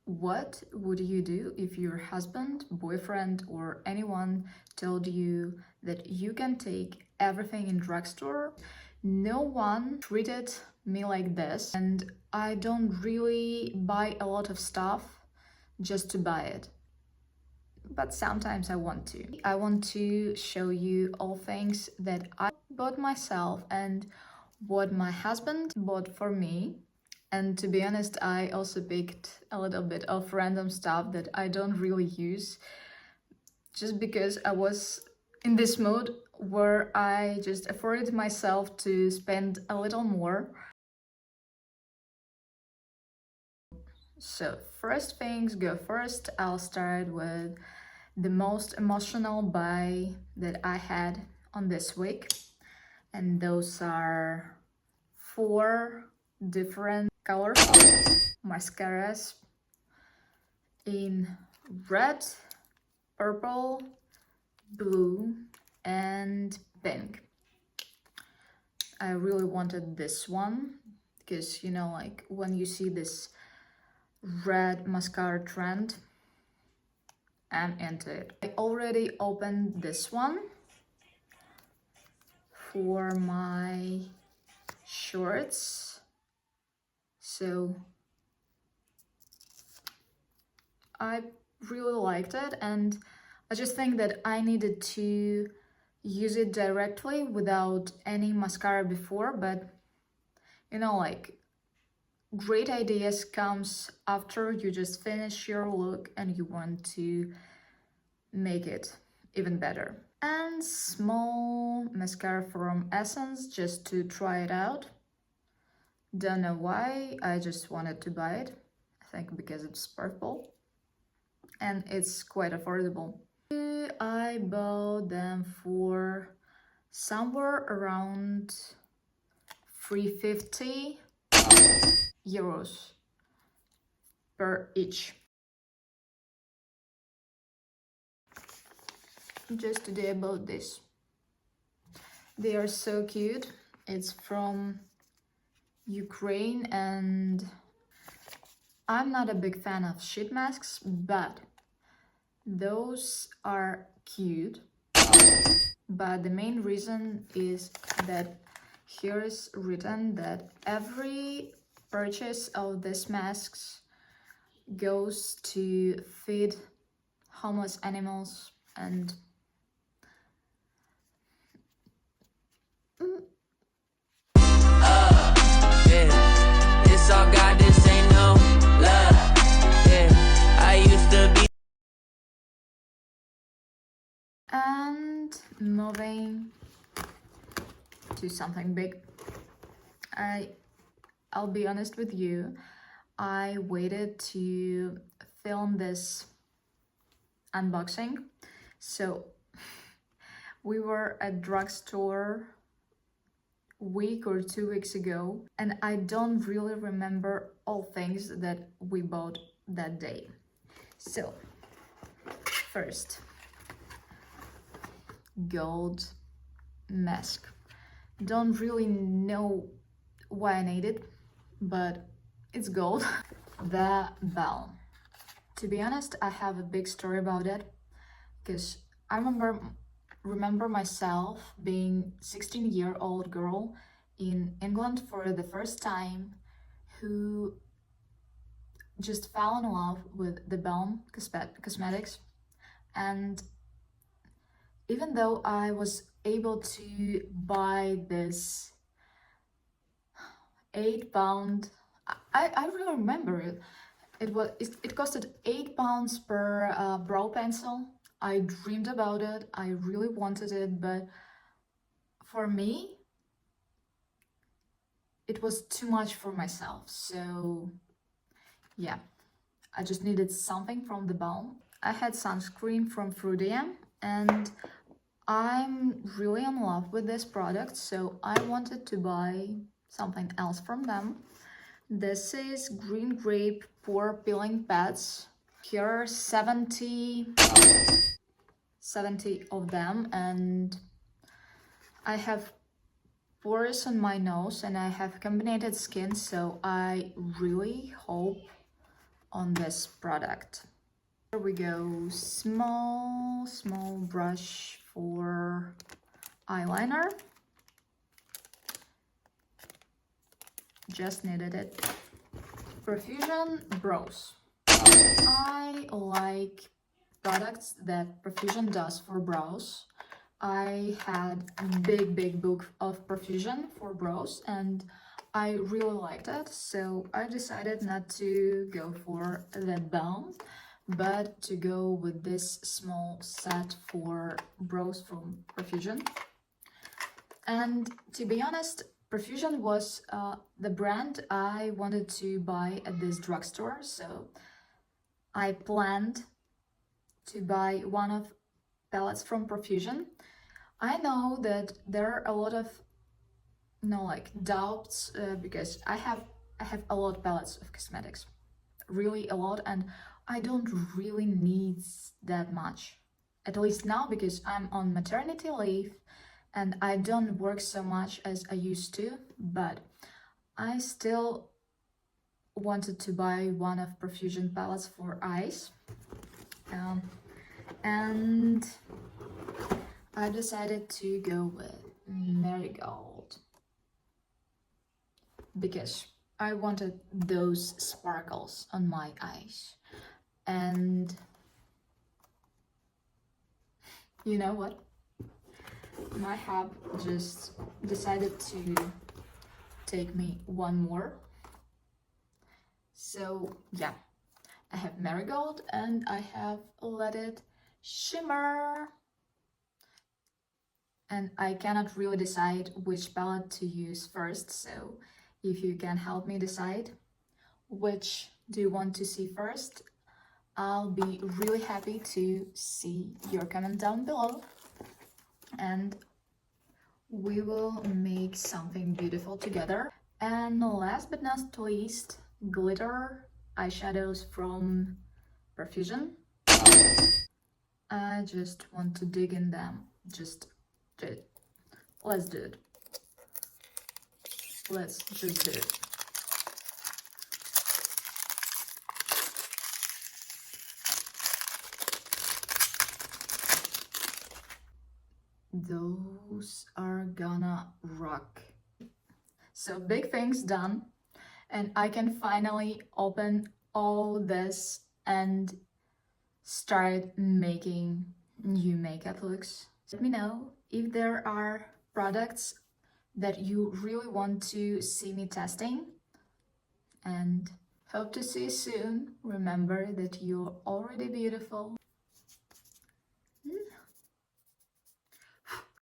What would you do if your husband, boyfriend, or anyone told you that you can take everything in drugstore? No one treated me like this, and I don't really buy a lot of stuff just to buy it. But sometimes I want to. I want to show you all things that I bought myself and what my husband bought for me. And to be honest, I also picked a little bit of random stuff that I don't really use, just because I was in this mode where I just afforded myself to spend a little more. So first things go first, I'll start with the most emotional buy that I had on this week. And those are 4 different colorful mascaras in red, purple, blue, and pink. I really wanted this one because, you know, like when you see this red mascara trend, I'm into it. I already opened this one for my shorts, so I really liked it, and I just think that I needed to use it directly without any mascara before, but you know, like great ideas comes after you just finish your look and you want to make it even better. And small mascara from Essence just to try it out. Don't know why, I just wanted to buy it. I think because it's purple and it's quite affordable. I bought them for somewhere around 350 euros per each. Just today I bought this. They are so cute. It's from Ukraine and I'm not a big fan of sheet masks, but those are cute. But the main reason is that here is written that every purchase of these masks goes to feed homeless animals and It's all God, this ain't no love. I used to be. And moving to something big. I'll be honest with you, I waited to film this unboxing. So we were at Drugstore week or 2 weeks ago, and I don't really remember all things that we bought that day. So first, gold mask. Don't really know why I need it, but it's gold. The balm. To be honest, I have a big story about it, because I remember myself being 16-year-old girl in England for the first time who just fell in love with the balm cosmetics. And even though I was able to buy this £8, I really remember it. It costed £8 per brow pencil. I dreamed about it, I really wanted it, but for me, it was too much for myself. So yeah, I just needed something from the balm. I had sunscreen from Frudia, and I'm really in love with this product, so I wanted to buy something else from them. This is green grape pore peeling pads. Here are 70 of them, and I have pores on my nose and I have combined skin, so I really hope on this product. Here we go, small brush for eyeliner. Just needed it. Profusion brows. I like products that Profusion does for brows. I had a big book of Profusion for brows and I really liked it, so I decided not to go for that balm, but to go with this small set for brows from Profusion. And to be honest, Profusion was the brand I wanted to buy at this drugstore, so I planned to buy one of palettes from Profusion. I know that there are a lot of like doubts because I have a lot of palettes of cosmetics, really a lot, and I don't really need that much, at least now, because I'm on maternity leave and I don't work so much as I used to, but I still wanted to buy one of Profusion palettes for eyes, and I decided to go with Marigold because I wanted those sparkles on my eyes. And you know what? My hub just decided to take me one more. So yeah, I have Marigold and I have Let It Shimmer. And I cannot really decide which palette to use first, so if you can help me decide which do you want to see first, I'll be really happy to see your comment down below. And we will make something beautiful together. And last but not least, glitter eyeshadows from Profusion. I just want to dig in them. Let's do it. Let's just do it. Those are gonna rock. So big things done, and I can finally open all this and start making new makeup looks. Let me know if there are products that you really want to see me testing, and hope to see you soon. Remember that you're already beautiful.